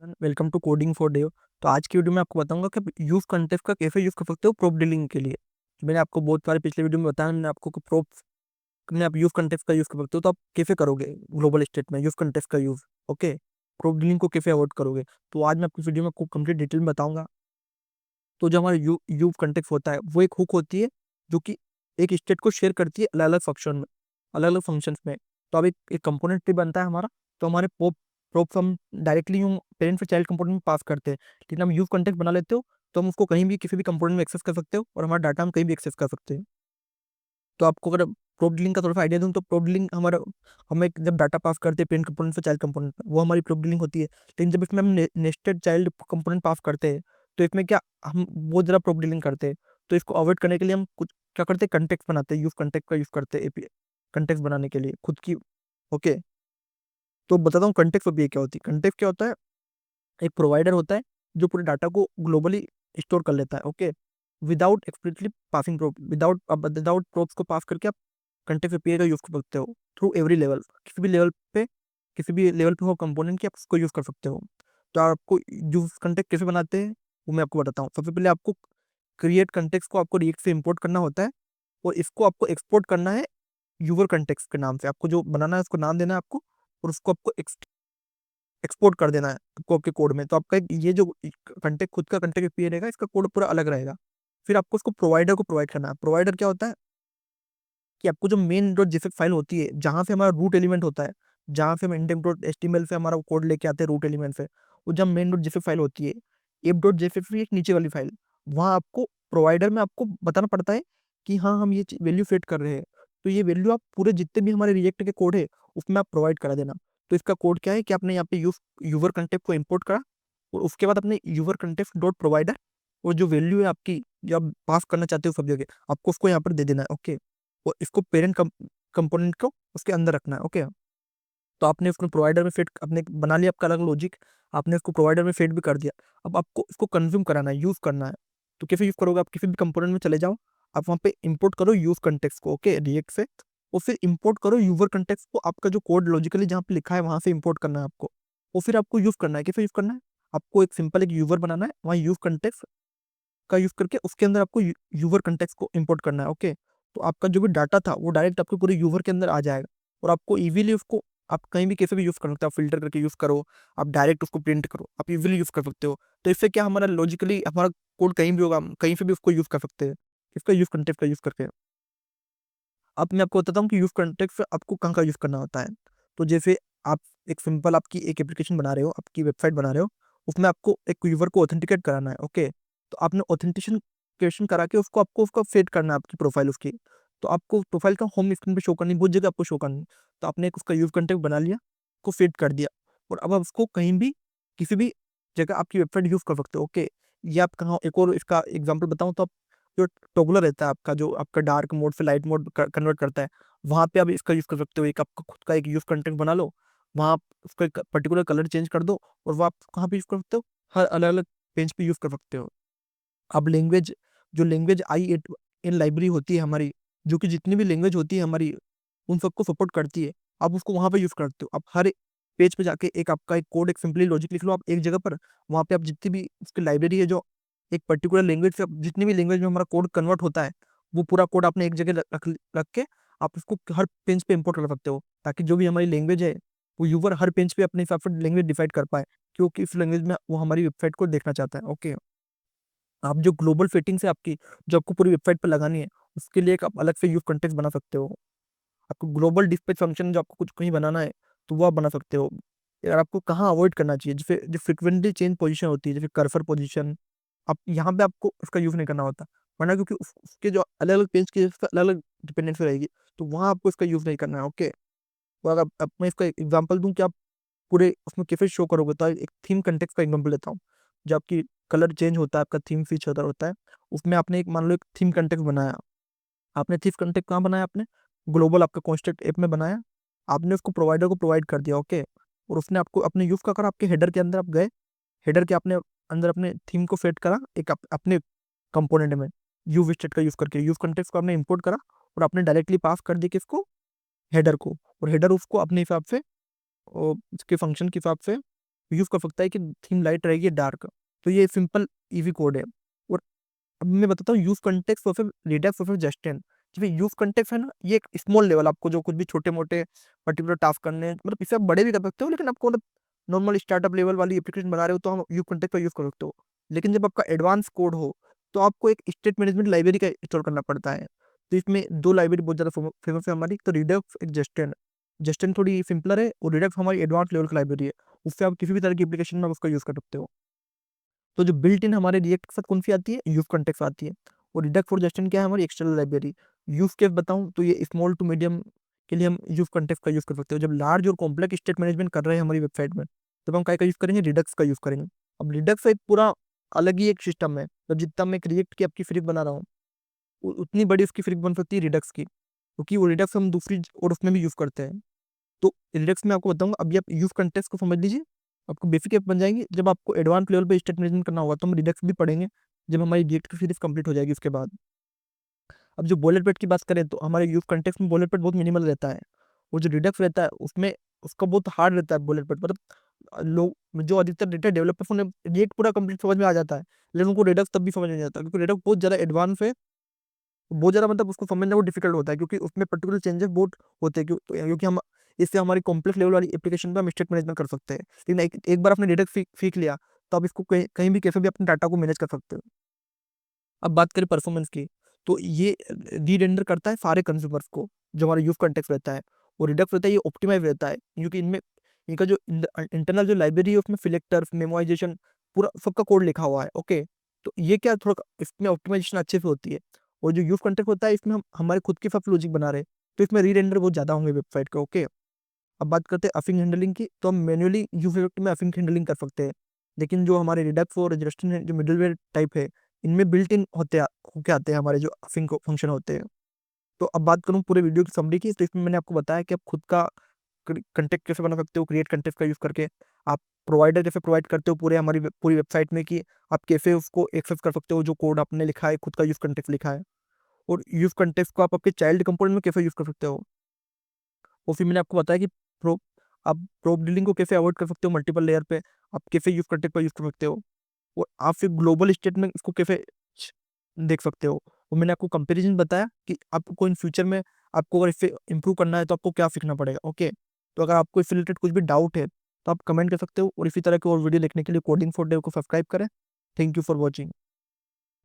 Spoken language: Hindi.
Welcome to coding for Dev. तो आज की वीडियो में आपको बताऊंगा कि यूज कंटेक्स्ट का कैसे यूज कर सकते हो प्रोप डीलिंग के लिए। मैंने आपको बहुत सारे पिछले वीडियो में बताया, मैंने आपको प्रोप में आप यूज कंटेक्स्ट का यूज कर सकते हो। तो आप कैसे करोगे ग्लोबल स्टेट में यूज कंटेक्स्ट का यूज, ओके, प्रोप डीलिंग को कैसे अवॉइड करोगे। तो आज मैं आपकी वीडियो में आपको कंप्लीट डिटेल में बताऊंगा। तो जो हमारा यूज कंटेक्स्ट होता है वो एक हुक होती है जो कि एक स्टेट को शेयर करती है अलग अलग फंक्शन में, अलग अलग फंक्शंस में। तो अब एक कंपोनेंट ट्री बनता है हमारा। तो हमारे पोप प्रोप हम डायरेक्टली यूं पेरेंट से चाइल्ड कंपोनेंट में पास करते हैं, लेकिन हम यूज कंटेक्ट बना लेते हो तो हम उसको कहीं भी किसी भी कंपोनेंट में एक्सेस कर सकते हो और हमारा डाटा हम कहीं भी एक्सेस कर सकते हैं। तो आपको अगर प्रोप डीलिंग का थोड़ा सा आइडिया दूं तो प्रोप डीलिंग हमारा, हम एक जब डाटा पास करते हैं पेरेंट कंपोनेंट से चाइल्ड कंपोनेंट में, वो हमारी प्रोप डीलिंग होती है। लेकिन जब इसमें हम नेस्टेड चाइल्ड कंपोनेंट पास करते हैं तो इसमें क्या हम बहुत ज़्यादा प्रोप डीलिंग करते हैं। तो इसको अवॉइड करने के लिए हम कुछ क्या करते हैं, कंटेक्ट बनाते हैं, यूज कंटेक्ट का यूज करते हैं एपीआई कंटेक्ट बनाने के लिए खुद की। ओके, तो बताता हूँ कंटेक्स्ट एपीआई क्या होती है। कंटेक्स्ट क्या होता है, एक प्रोवाइडर होता है जो पूरे डाटा को ग्लोबली स्टोर कर लेता है। Okay, without explicitly passing probe, without probes को पास करके आप कंटेक्स्ट एपीआई का यूज कर सकते हो थ्रू एवरी लेवल। किसी भी लेवल पे हो कंपोनेंट की आप उसको यूज कर सकते हो। तो आपको यूज कंटेक्ट कैसे बनाते हैं वो मैं आपको बताता हूँ। सबसे पहले आपको क्रिएट कंटेक्स्ट को आपको रिएक्ट से इंपोर्ट करना होता है और इसको आपको एक्सपोर्ट करना है यूजर कंटेक्स्ट के नाम से। आपको जो बनाना है उसको नाम देना है आपको, और उसको आपको एक्सपोर्ट कर देना है आपको आपके कोड में। तो आपका ये जो कंटेक्ट खुद का कंटेक्ट एपीआई रहेगा, इसका कोड पूरा अलग रहेगा। फिर आपको उसको प्रोवाइडर को प्रोवाइड करना है। प्रोवाइडर क्या होता है कि आपको जो मेन डॉट जेएसएफ फाइल होती है जहाँ से हमारा रूट एलिमेंट होता है, जहाँ से हम इंडेक्स डॉट एचटीएमएल से हमारा कोड लेके आते हैं रूट एलिमेंट से, वो जब मेन डॉट जेएसएफ फाइल होती है, एप डॉट जेएसएफ एक नीचे वाली फाइल, वहाँ आपको प्रोवाइडर में आपको बताना पड़ता है कि हाँ हम ये वैल्यू सेट कर रहे हैं। तो ये वैल्यू आप पूरे जितने भी हमारे रिएक्ट के कोड है उसमें आप प्रोवाइड करा देना। तो इसका कोड क्या है कि आपने यहाँ पे यूजर कंटेक्ट को इम्पोर्ट करा और उसके बाद अपने यूजर कंटेक्ट डॉट प्रोवाइडर और जो वैल्यू है आपकी जो आप पास करना चाहते हो सब जगह, आपको उसको यहाँ पर दे देना है। ओके, और इसको पेरेंट कंपोनेंट को उसके अंदर रखना है। ओके, तो आपने उसको प्रोवाइडर में फिट आपने बना लिया, आपका अलग लॉजिक, आपने उसको प्रोवाइडर में फिट भी कर दिया। अब आपको इसको कंज्यूम कराना है, यूज करना है। तो कैसे यूज करोगे, आप किसी भी कंपोनेंट में चले जाओ, आप वहाँ पे इंपोर्ट करो यूज कंटेक्स्ट को, ओके, रिएक्ट से, और फिर इंपोर्ट करो यूजर कंटेक्स्ट को। आपका जो कोड लॉजिकली जहाँ पे लिखा है वहां से इंपोर्ट करना है आपको, और फिर आपको यूज करना है। कैसे यूज करना है, आपको एक सिंपल एक यूजर बनाना है, वहाँ यूज कंटेक्स्ट का यूज करके उसके अंदर आपको यूजर कंटेक्स्ट को इंपोर्ट करना है। ओके, तो आपका जो भी डाटा था वो डायरेक्ट आपके पूरे यूजर के अंदर आ जाएगा और आपको इजीली उसको आप कहीं भी कैसे भी यूज कर सकते हो। आप फिल्टर करके यूज करो, आप डायरेक्ट उसको प्रिंट करो, आप इजीली यूज कर सकते हो। तो इससे क्या हमारा लॉजिकली हमारा कोड कहीं भी होगा, हम कहीं से भी उसको यूज कर सकते हैं, इसका यूज कंटेक्स्ट का यूज करके। अब मैं आपको बताता हूँ कि यूज कंटेक्स्ट आपको कहाँ का यूज करना होता है। तो जैसे आप एक सिंपल आपकी एक एप्लीकेशन बना रहे हो, आपकी वेबसाइट बना रहे हो, उसमें आपको एक यूजर को ऑथेंटिकेट कराना है। ओके, तो आपने ऑथेंटिकेशन करा के उसको आपको उसका सेट करना है आपकी प्रोफाइल उसकी। तो आपको प्रोफाइल का होम स्क्रीन पे शो करनी, बहुत जगह आपको शो करनी। तो आपने एक उसका यूज कंटेक्ट बना लिया, उसको सेट कर दिया, और अब आप उसको कहीं भी किसी भी जगह आपकी वेबसाइट यूज कर सकते हो। ओके, ये आप कहाँ, एक और इसका एग्जाम्पल बताऊँ तो आप जो टॉगलर रहता है आपका, जो आपका डार्क मोड से लाइट मोड कन्वर्ट करता है, वहां पे आप इसका यूज कर सकते हो। एक आपका खुद का एक यूज कंटेंट बना लो, वहां आप उसका एक पर्टिकुलर कलर चेंज कर दो, और वो आप कहाँ पे यूज कर सकते हो, हर अलग अलग पेज पे यूज कर सकते हो। अब लैंग्वेज, जो लैंग्वेज आई इन लाइब्रेरी होती है हमारी, जो कि जितनी भी लैंग्वेज होती है हमारी उन सबको सपोर्ट करती है, आप उसको वहां पे यूज करते हो। आप हर पेज पे जाके एक आपका एक कोड, एक सिंपली लॉजिक लिख लो आप एक जगह पर, वहां पे आप जितनी भी उसकी लाइब्रेरी है जो एक पर्टिकुलर लैंग्वेज से जितनी भी लैंग्वेज में हमारा कोड कन्वर्ट होता है, वो पूरा कोड आपने एक जगह रख के आप उसको हर पेज पे इंपोर्ट कर सकते हो, ताकि जो भी हमारी लैंग्वेज है वो यूजर हर पेज पे अपने हिसाब से लैंग्वेज डिसाइड कर पाए, क्योंकि इस लैंग्वेज में वो हमारी वेबसाइट को देखना चाहता है। ओके, आप जो ग्लोबल फिटिंग्स है आपकी, जो आपको पूरी वेबसाइट पर लगानी है, उसके लिए एक आप अलग से यूज कंटेक्स्ट बना सकते हो। आपको ग्लोबल डिस्पैच फंक्शन जो आपको कुछ कहीं बनाना है तो वो आप बना सकते हो। यार आपको कहाँ अवॉइड करना चाहिए, जैसे जो फ्रिक्वेंटली चेंज पोजीशन होती है, जैसे कर्सर पोजीशन, आप यहाँ पे आपको उसका यूज नहीं करना होता, वरना क्योंकि उसके जो अलग अलग पेज की अलग अलग डिपेंडेंसी रहेगी, तो वहाँ आपको इसका यूज नहीं करना है। ओके, तो अगर अब मैं इसका एग्जांपल दूं कि आप पूरे उसमें कैसे शो करोगे, तो एक थीम कंटेक्स्ट का एग्जांपल लेता हूँ। जब आपकी कलर चेंज होता है, आपका थीम फीचर होता है, उसमें आपने एक मान लो एक थीम कंटेक्स्ट बनाया। आपने थीम कंटेक्ट कहाँ बनाया, आपने ग्लोबल आपका कॉन्स्टेंट ऐप में बनाया, आपने उसको प्रोवाइडर को प्रोवाइड कर दिया। ओके, और उसने आपको अपने यूज का करा, आपके हेडर के अंदर आप गए, हेडर के आपने अंदर अपने थीम को सेट करा एक अपने कंपोनेंट में, यूज स्टेट का यूज करके यूज कंटेक्ट को आपने इंपोर्ट करा, और आपने डायरेक्टली पास कर दिया किसको, हेडर को, और हेडर उसको अपने हिसाब से उसके फंक्शन के हिसाब से यूज़ कर सकता है कि थीम लाइट रहेगी डार्क। तो ये सिंपल ईज़ी कोड है। और अब मैं बताता हूँ यूज़ कॉन्टेक्स्ट और फिर रिडक्स और फिर जस्टिन। जब यूज़ कॉन्टेक्स्ट है ना, ये एक स्मॉल लेवल, आपको जो कुछ भी छोटे-मोटे पर्टिकुलर टास्क करने हैं, मतलब इससे आप बड़े भी कर सकते हो, लेकिन आपको मतलब नॉर्मल स्टार्टअप लेवल वाली एप्लीकेशन बना रहे हो तो हम यूज़ कॉन्टेक्स्ट का यूज़ कर सकते हो। लेकिन जब आपका एडवांस कोड हो, तो आपको एक स्टेट मैनेजमेंट लाइब्रेरी का इंस्टॉल करना पड़ता है। तो इसमें 2 लाइब्रेरी बहुत ज़्यादा फेमस है हमारी, तो रिडक्स, एक जस्टिन। जस्टिन थोड़ी सिंपलर है और रिडक्स हमारी एडवांस लेवल की लाइब्रेरी है। उससे आप किसी भी तरह की एप्लीकेशन में उसका यूज़ कर सकते हो। तो जो बिल्ट इन हमारे रिएक्ट के साथ कौन सी आती है, यूज कॉन्टेक्स्ट आती है। और रिडक्ट फॉर जस्टिन क्या है, हमारी एक्सटर्नल लाइब्रेरी। यूज केस बताऊं तो ये स्मॉल टू मीडियम के लिए हम यूज कॉन्टेक्स्ट का यूज कर सकते हो। जब लार्ज और कॉम्प्लेक्स स्टेट मैनेजमेंट कर रहे हैं हमारी वेबसाइट में, तब हम क्या का यूज करेंगे, रिडक्स का यूज करेंगे। अब रिडक्स एक पूरा अलग ही एक सिस्टम है। तो जितना मैं क्रिएट की आपकी फ्रिक बना रहा हूँ, उतनी बड़ी उसकी फ्रिक बन सकती है रिडक्स की, क्योंकि वो रिडक्स हम दूसरी और उसमें भी यूज करते हैं। तो रिडक्स में आपको बताऊंगा, अभी आप यूज कॉन्टेक्स्ट को समझ लीजिए, आपको बेसिक ऐप बन जाएंगे। जब आपको एडवांस लेवल पे स्टेट मैनेजमेंट करना होगा तो हम रिडक्स भी पढ़ेंगे, जब हमारी रिएक्ट की सीरीज कंप्लीट हो जाएगी उसके बाद। अब जो बोलेट पेट की बात करें तो हमारे यूज कॉन्टेक्स्ट में बोलेट पेट बहुत मिनिमल रहता है। वो जो रिडक्स रहता है उसमें उसका बहुत हार्ड रहता है बोलेट पेट, मतलब लोग जो अधिकतर डेटा डेवलपर्स उन्हें रिएक्ट पूरा कंप्लीट समझ में आ जाता है, लेकिन उनको रिडक्स तब भी समझ नहीं आता, क्योंकि रिडक्स बहुत ज़्यादा एडवांस है। बहुत ज़्यादा मतलब उसको समझना बहुत डिफिकल्ट होता है, क्योंकि उसमें पर्टिकुलर चेंजेस बहुत होते हैं, क्योंकि हम इससे हमारी कॉम्प्लेक्स लेवल वाली एप्लीकेशन पे हम स्टेट मैनेजमेंट कर सकते हैं। लेकिन एक बार आपने डेटा सीख लिया, तो आप इसको कहीं भी कैसे भी अपने डाटा को मैनेज कर सकते हो। अब बात करें परफॉर्मेंस की, तो ये री-रेंडर करता है सारे कंज्यूमर्स को, जो हमारा यूज कॉन्टेक्स्ट रहता है। और रिडक्स रहता है, ये ऑप्टिमाइज रहता है, क्योंकि इनमें इनका जो इंटरनल जो लाइब्रेरी है उसमें सिलेक्टर्स, मेमोराइजेशन, पूरा सबका कोड लिखा हुआ है। ओके, तो ये क्या थोड़ा इसमें ऑप्टिमाइजेशन अच्छे से होती है। और जो यूज कॉन्टेक्स्ट होता है, इसमें हम हमारे खुद के सब लॉजिक बना रहे हैं, तो इसमें री-रेंडर बहुत ज़्यादा होंगे वेबसाइट के। ओके, अब बात करते हैं अफिंग हैंडलिंग की, तो हम मैन्युअली यूज में अफिंग हैंडलिंग कर सकते हैं। लेकिन जो हमारे रिडक्स और रजिस्ट्रेशन है, जो मिडलवेयर टाइप है, इनमें बिल्ट इन होके आते हैं हमारे जो अफिंग फंक्शन होते हैं। तो अब बात करूँ पूरे वीडियो की समरी की, तो इसमें मैंने आपको बताया कि आप खुद का कंटेंट कैसे बना सकते हो, क्रिएट कंटेंट का यूज करके। आप प्रोवाइडर कैसे प्रोवाइड करते हो पूरे हमारी पूरी वेबसाइट में, कि आप कैसे उसको एक्सेस कर सकते हो, जो कोड आपने लिखा है, खुद का यूज कंटेंट लिखा है। और यूज कंटेंट को आप आपके चाइल्ड कंपोनेंट में कैसे यूज कर सकते हो। और फिर मैंने आपको बताया कि प्रो आप प्रोप डीलिंग को कैसे अवॉइड कर सकते हो मल्टीपल लेयर पे, आप कैसे यूज कंटेंट का यूज कर सकते हो। और आप फिर ग्लोबल स्टेट में इसको कैसे छ- देख सकते हो। और मैंने आपको कंपैरिजन बताया कि आपको इन फ्यूचर में आपको अगर इसे इम्प्रूव करना है तो आपको क्या सीखना पड़ेगा। ओके, तो अगर आपको इससे रिलेटेड कुछ भी डाउट है तो आप कमेंट कर सकते हो, और इसी तरह के और वीडियो देखने के लिए कोडिंग फॉर डेव को सब्सक्राइब करें। Thank you for watching.